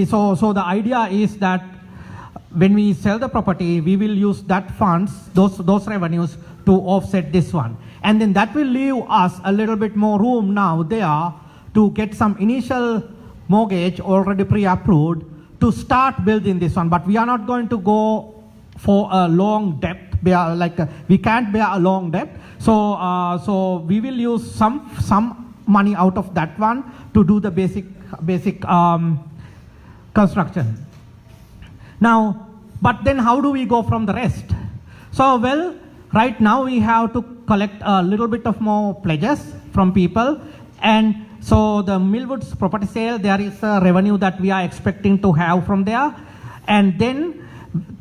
So the idea is that when we sell the property, we will use that funds, those revenues, to offset this one. And then that will leave us a little bit more room now there to get some initial mortgage already pre-approved to start building this one. But we are not going to go for a long debt. We can't bear a long debt. So we will use some money out of that one to do the basic construction. Now, but then how do we go from the rest? So, well, right now we have to collect a little bit of more pledges from people. And so the Millwoods property sale, there is a revenue that we are expecting to have from there. And then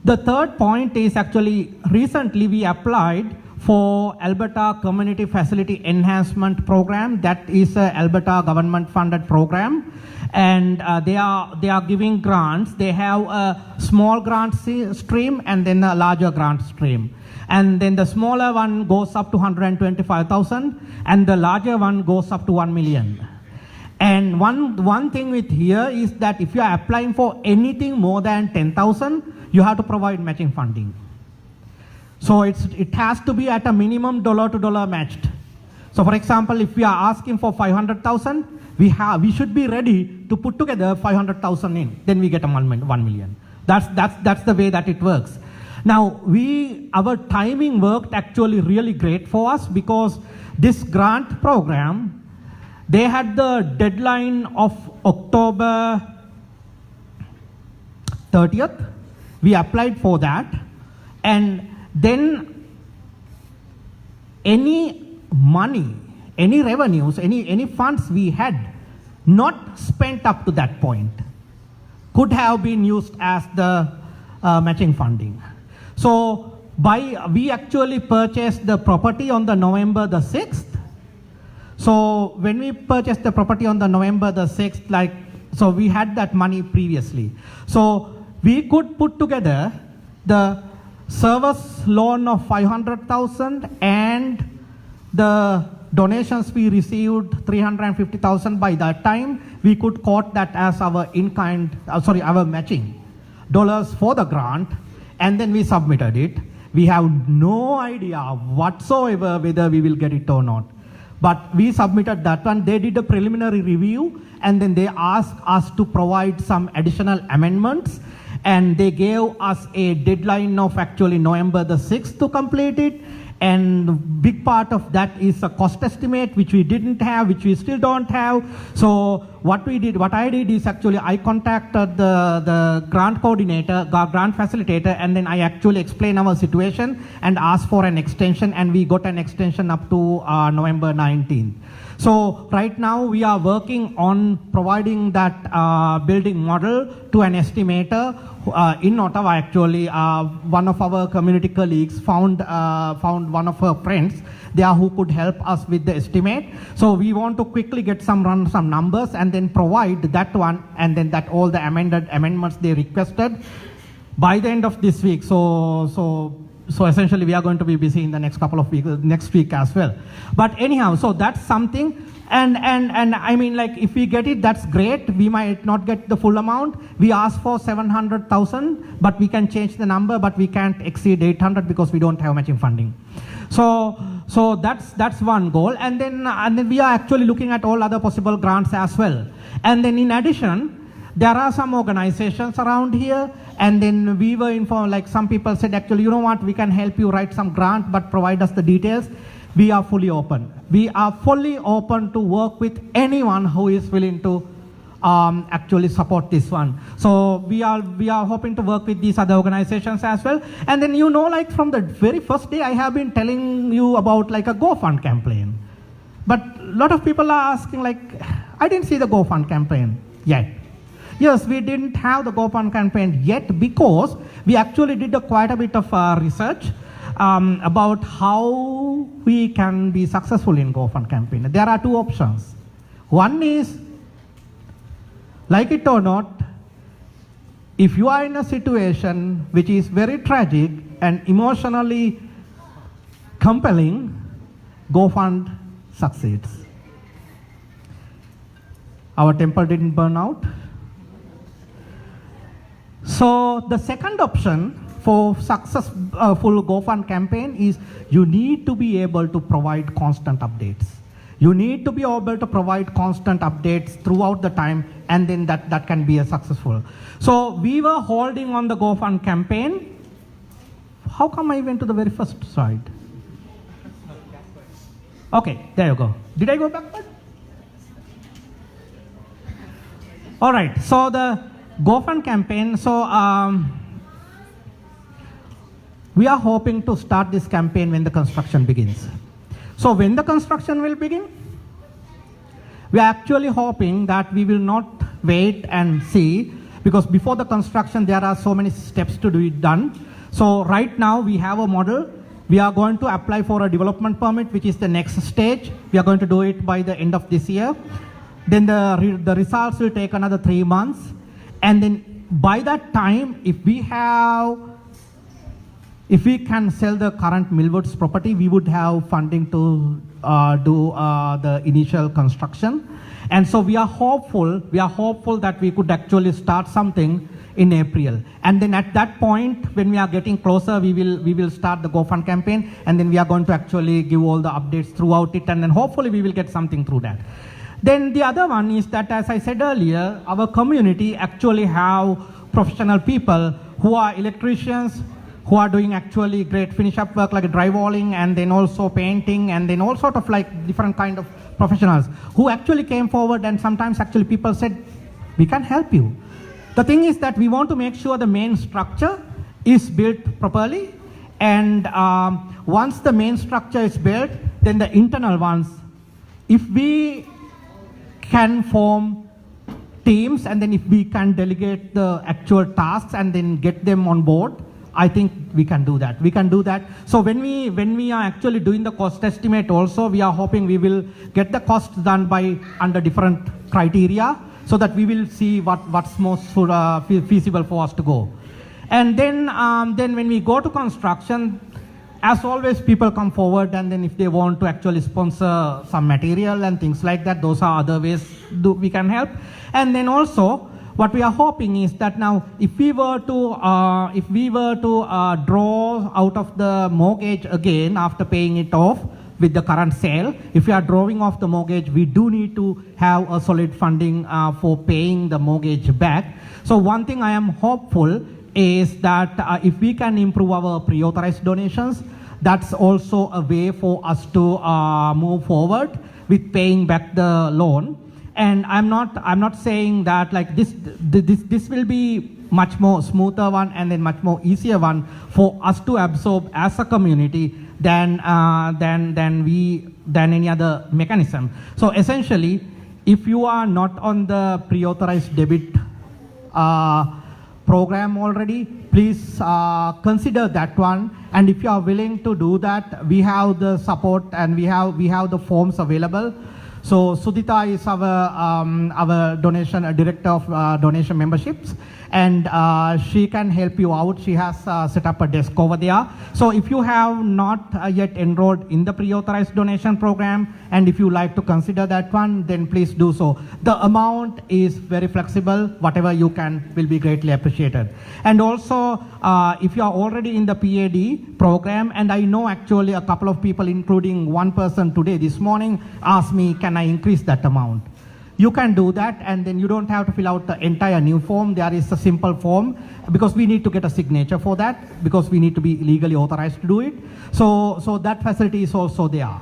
the third point is actually recently we applied for Alberta Community Facility Enhancement Program. That is a Alberta government funded program. And they are giving grants. They have a small grant stream and then a larger grant stream. And then the smaller one goes up to 125,000 and the larger one goes up to 1 million. And one thing with here is that if you are applying for anything more than 10,000, you have to provide matching funding. So it has to be at a minimum dollar to dollar matched. So for example, if we are asking for 500,000, we should be ready to put together 500,000 in. Then we get a 1 million. That's the way that it works. Now our timing worked actually really great for us because this grant program, they had the deadline of October 30th. We applied for that. And then any money, any revenues, any funds we had not spent up to that point could have been used as the matching funding. So we actually purchased the property on the November the 6th. So when we purchased the property on the November the 6th, so we had that money previously. So we could put together the service loan of 500,000 and the donations we received 350,000. By that time, we could quote that as our our matching dollars for the grant, and then we submitted it. We have no idea whatsoever whether we will get it or not. But we submitted that one. They did a preliminary review and then they asked us to provide some additional amendments, and they gave us a deadline of actually November the 6th to complete it. And big part of that is a cost estimate, which we didn't have, which we still don't have. So what I did is actually I contacted the grant coordinator, grant facilitator, and then I actually explained our situation and asked for an extension, and we got an extension up to November 19th. So right now we are working on providing that building model to an estimator in Ottawa. Actually, one of our community colleagues found one of her friends there who could help us with the estimate. So we want to quickly get run some numbers and then provide that one, and then that all the amendments they requested by the end of this week. So essentially we are going to be busy in the next couple of weeks, next week as well. But anyhow, so that's something. And I mean, like, if we get it, that's great. We might not get the full amount. We asked for 700,000, but we can change the number, but we can't exceed 800 because we don't have matching funding. So that's one goal. And then we are actually looking at all other possible grants as well. And then in addition, there are some organizations around here, and then we were informed, like some people said, actually, you know what, we can help you write some grant, but provide us the details. We are fully open. We are fully open to work with anyone who is willing to actually support this one. So we are hoping to work with these other organizations as well. And then, you know, like from the very first day, I have been telling you about like a GoFund campaign. But a lot of people are asking, like, I didn't see the GoFund campaign yet. Yes, we didn't have the GoFund campaign yet because we actually did quite a bit of research about how we can be successful in GoFund campaign. There are two options. One is, like it or not, if you are in a situation which is very tragic and emotionally compelling, GoFund succeeds. Our temple didn't burn out. So the second option for successful GoFund campaign is you need to be able to provide constant updates. You need to be able to provide constant updates throughout the time, and then that can be a successful. So we were holding on the GoFund campaign. How come I went to the very first slide? Okay, there you go. Did I go backward? All right, so the GoFund campaign, so we are hoping to start this campaign when the construction begins. So when the construction will begin, we are actually hoping that we will not wait and see, because before the construction there are so many steps to be done. So right now we have a model, We are going to apply for a development permit, which is the next stage. We are going to do it by the end of this year. Then the results will take another 3 months. And then by that time, if we can sell the current Millwoods property, we would have funding to do the initial construction. And so we are hopeful that we could actually start something in April. And then at that point, when we are getting closer, we will start the GoFund campaign, and then we are going to actually give all the updates throughout it, and then hopefully we will get something through that. Then the other one is that, as I said earlier, our community actually have professional people who are electricians, who are doing actually great finish up work like drywalling, and then also painting, and then all sort of like different kind of professionals who actually came forward, and sometimes actually people said, we can help you. The thing is that we want to make sure the main structure is built properly, and once the main structure is built, then the internal ones, if we can form teams, and then if we can delegate the actual tasks and then get them on board, I think we can do that. We can do that. So when we are actually doing the cost estimate also, we are hoping we will get the costs done by under different criteria, so that we will see what's most feasible for us to go. And then when we go to construction, as always, people come forward, and then if they want to actually sponsor some material and things like that, those are other ways we can help. And then also, what we are hoping is that now, if we were to draw out of the mortgage again after paying it off with the current sale, if we are drawing off the mortgage, we do need to have a solid funding for paying the mortgage back. So one thing I am hopeful is that if we can improve our pre-authorized donations, that's also a way for us to move forward with paying back the loan. And I'm not saying that like this will be much more smoother one, and then much more easier one for us to absorb as a community than any other mechanism. So essentially, if you are not on the pre-authorized debit program already, please consider that one. And if you are willing to do that, we have the support, and we have the forms available. So Sudhita is our director of donation memberships, and she can help you out. She has set up a desk over there. So if you have not yet enrolled in the pre-authorized donation program, and if you like to consider that one, then please do so. The amount is very flexible. Whatever you can will be greatly appreciated. And also, if you are already in the PAD program, and I know actually a couple of people, including one person today, this morning, asked me, can I increase that amount? You can do that, and then you don't have to fill out the entire new form. There is a simple form, because we need to get a signature for that, because we need to be legally authorized to do it. So that facility is also there.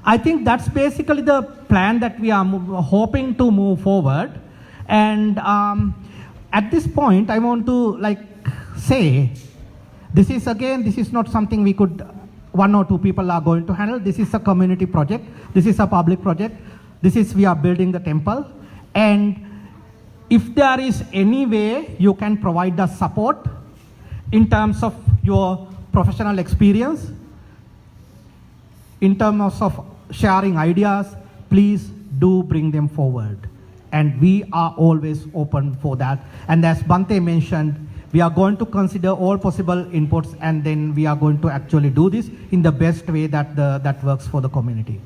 I think that's basically the plan that we are hoping to move forward. And at this point, I want to say, this is not something we could, one or two people are going to handle. This is a community project. This is a public project. We are building the temple. And if there is any way you can provide us support in terms of your professional experience, in terms of sharing ideas, please do bring them forward. And we are always open for that. And as Bante mentioned, we are going to consider all possible inputs, and then we are going to actually do this in the best way that works for the community.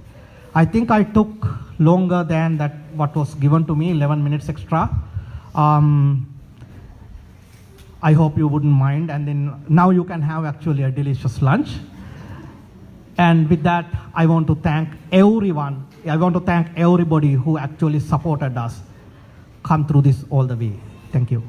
I think I took longer than what was given to me, 11 minutes extra. I hope you wouldn't mind, and then now you can have actually a delicious lunch. And with that, I want to thank everyone. I want to thank everybody who actually supported us come through this all the way. Thank you.